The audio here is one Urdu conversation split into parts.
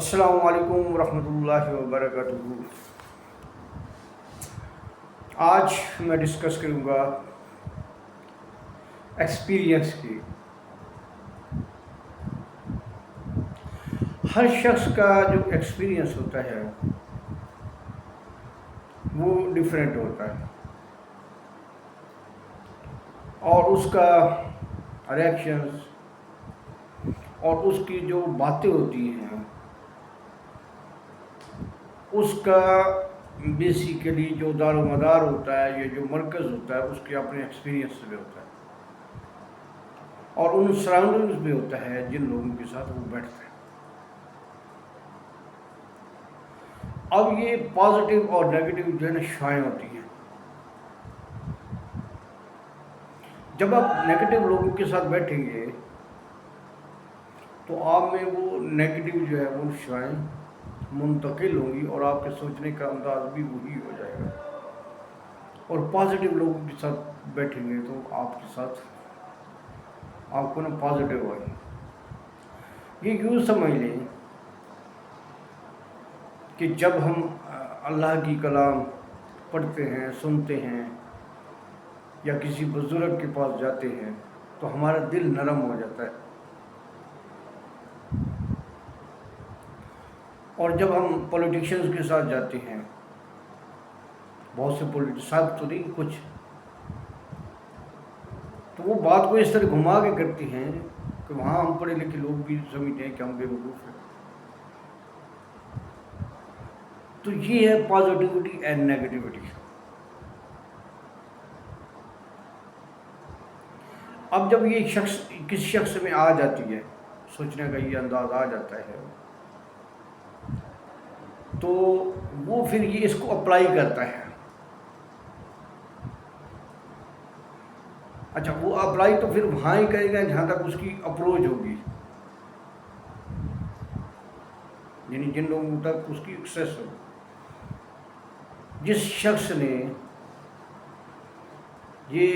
السلام علیکم ورحمۃ اللہ وبرکاتہ۔ آج میں ڈسکس کروں گا ایکسپیرینس کی۔ ہر شخص کا جو ایکسپیرینس ہوتا ہے وہ ڈیفرینٹ ہوتا ہے، اور اس کا ریئیکشنز اور اس کی جو باتیں ہوتی ہیں اس کا بیسیکلی جو دار و مدار ہوتا ہے، یہ جو مرکز ہوتا ہے، اس کے اپنے ایکسپیرینس میں ہوتا ہے اور ان سراؤنڈنگز میں ہوتا ہے جن لوگوں کے ساتھ وہ بیٹھتا ہے۔ اب یہ پازیٹیو اور نیگیٹو جو ہے نا شائع ہوتی ہیں۔ جب آپ نیگیٹو لوگوں کے ساتھ بیٹھیں گے تو آپ میں وہ نیگیٹو جو ہے وہ شائع منتقل ہوں گی اور آپ کے سوچنے کا انداز بھی وہی ہو جائے گا، اور پازیٹیو لوگوں کے ساتھ بیٹھیں گے تو آپ کے ساتھ آپ کو نا پازیٹیو آئے۔ یہ یوں سمجھ لیں کہ جب ہم اللہ کی کلام پڑھتے ہیں، سنتے ہیں یا کسی بزرگ کے پاس جاتے ہیں تو ہمارا دل نرم ہو جاتا ہے، اور جب ہم پولیٹیشینز کے ساتھ جاتے ہیں، بہت سے ساتھ تو نہیں کچھ، تو وہ بات کو اس طرح گھما کے کرتے ہیں کہ وہاں ہم پڑھے لکھے لوگ بھی سمجھتے ہیں کہ ہم بے وقوف ہیں۔ تو یہ ہے پازیٹیوٹی اینڈ نیگیٹیوٹی۔ اب جب یہ شخص کسی شخص میں آ جاتی ہے، سوچنے کا یہ انداز آ جاتا ہے، تو وہ پھر یہ اس کو اپلائی کرتا ہے۔ اچھا، وہ اپلائی تو پھر وہاں ہی کرے گا جہاں تک اس کی اپروچ ہوگی، یعنی جن لوگوں تک اس کی ایکسیس ہو۔ جس شخص نے یہ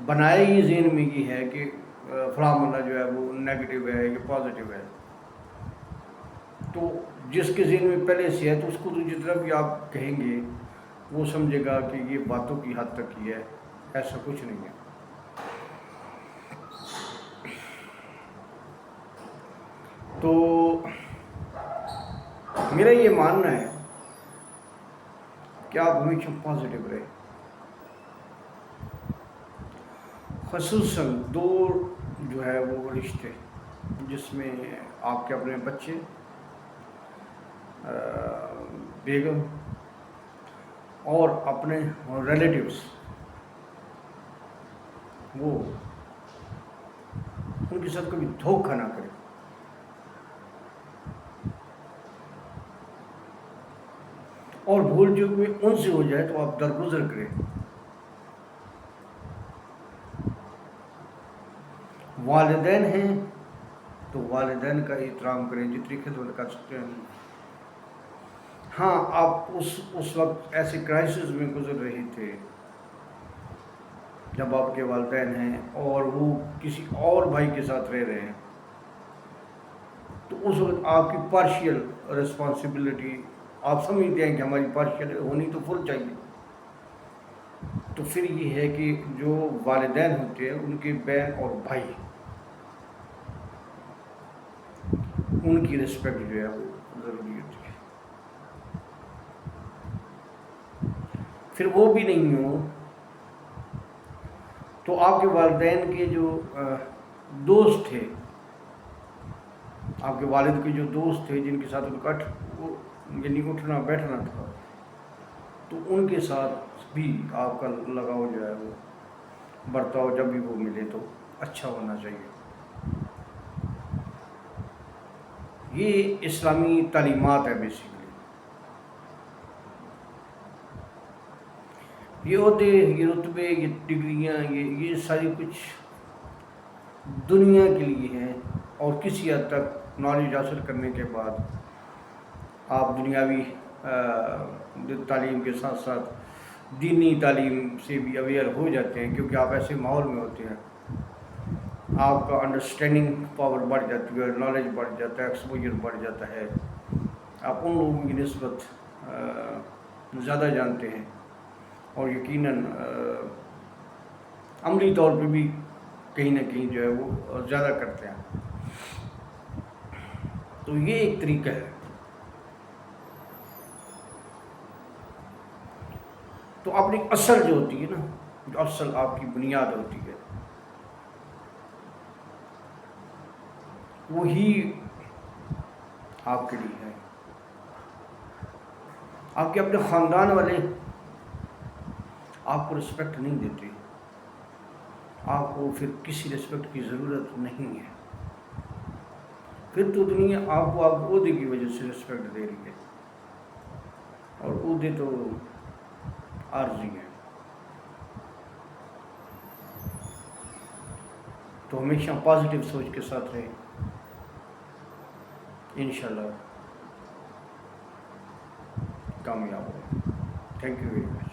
بنایا ہی ذہن میں یہ ہے کہ فلاں بندہ جو ہے وہ نیگیٹو ہے یا پازیٹیو ہے، تو جس کے ذہن میں پہلے سے ہے تو اس کو تو جتنا بھی آپ کہیں گے وہ سمجھے گا کہ یہ باتوں کی حد تک ہی ہے، ایسا کچھ نہیں ہے۔ تو میرا یہ ماننا ہے کہ آپ ہمیشہ پازیٹیو رہیں، خصوصاً دو جو ہے وہ رشتے جس میں آپ کے اپنے بچے، بیگم اور اپنے ریلیٹیوز، وہ ان کے ساتھ کبھی دھوکہ نہ کریں۔ اور بھول چوک میں ان سے ہو جائے تو آپ درگزر کریں۔ والدین ہیں تو والدین کا احترام کریں جتنی خدمت کر سکتے ہیں۔ ہاں، آپ اس وقت ایسے کرائسس میں گزر رہے تھے جب آپ کے والدین ہیں اور وہ کسی اور بھائی کے ساتھ رہ رہے ہیں، تو اس وقت آپ کی پارشل رسپانسبلٹی، آپ سمجھتے ہیں کہ ہماری پارشل ہونی تو فل چاہیے۔ تو پھر یہ ہے کہ جو والدین ہوتے ہیں ان کے بہن اور بھائی، ان کی رسپیکٹ جو ہے وہ ضروری ہوتی ہے۔ پھر وہ بھی نہیں ہو تو آپ کے والدین کے جو دوست تھے، آپ کے والد کے جو دوست تھے جن کے ساتھ ان کا یعنی اٹھنا بیٹھنا تھا، تو ان کے ساتھ بھی آپ کا لگاؤ جو ہے وہ برتاؤ جب بھی وہ ملے تو اچھا ہونا چاہیے۔ یہ اسلامی تعلیمات ہے بیسیکلی۔ یہ عہدے، یہ رتبے، یہ ڈگریاں، یہ ساری کچھ دنیا کے لیے ہیں، اور کسی حد تک نالج حاصل کرنے کے بعد آپ دنیاوی تعلیم کے ساتھ ساتھ دینی تعلیم سے بھی اویئر ہو جاتے ہیں، کیونکہ آپ ایسے ماحول میں ہوتے ہیں، آپ کا انڈرسٹینڈنگ پاور بڑھ جاتی ہے، نالج بڑھ جاتا ہے، ایکسپوجر بڑھ جاتا ہے، آپ ان لوگوں کی نسبت زیادہ جانتے ہیں، اور یقیناً عملی طور پہ بھی کہیں نہ کہیں جو ہے وہ زیادہ کرتے ہیں. تو یہ ایک طریقہ ہے. تو اپنی اصل جو ہوتی ہے نا، جو اصل آپ کی بنیاد ہوتی ہے، وہی آپ کے لیے ہے. آپ کے اپنے خاندان والے آپ کو رسپیکٹ نہیں دیتے، آپ کو پھر کسی رسپیکٹ کی ضرورت نہیں ہے. پھر تو دنیا آپ کو عہدے کی وجہ سے رسپیکٹ دے رہی ہے، اور عہدے تو عارضی ہیں. تو ہمیشہ پازیٹیو سوچ کے ساتھ رہیں، انشاءاللہ کامیاب ہوں. Thank you very much.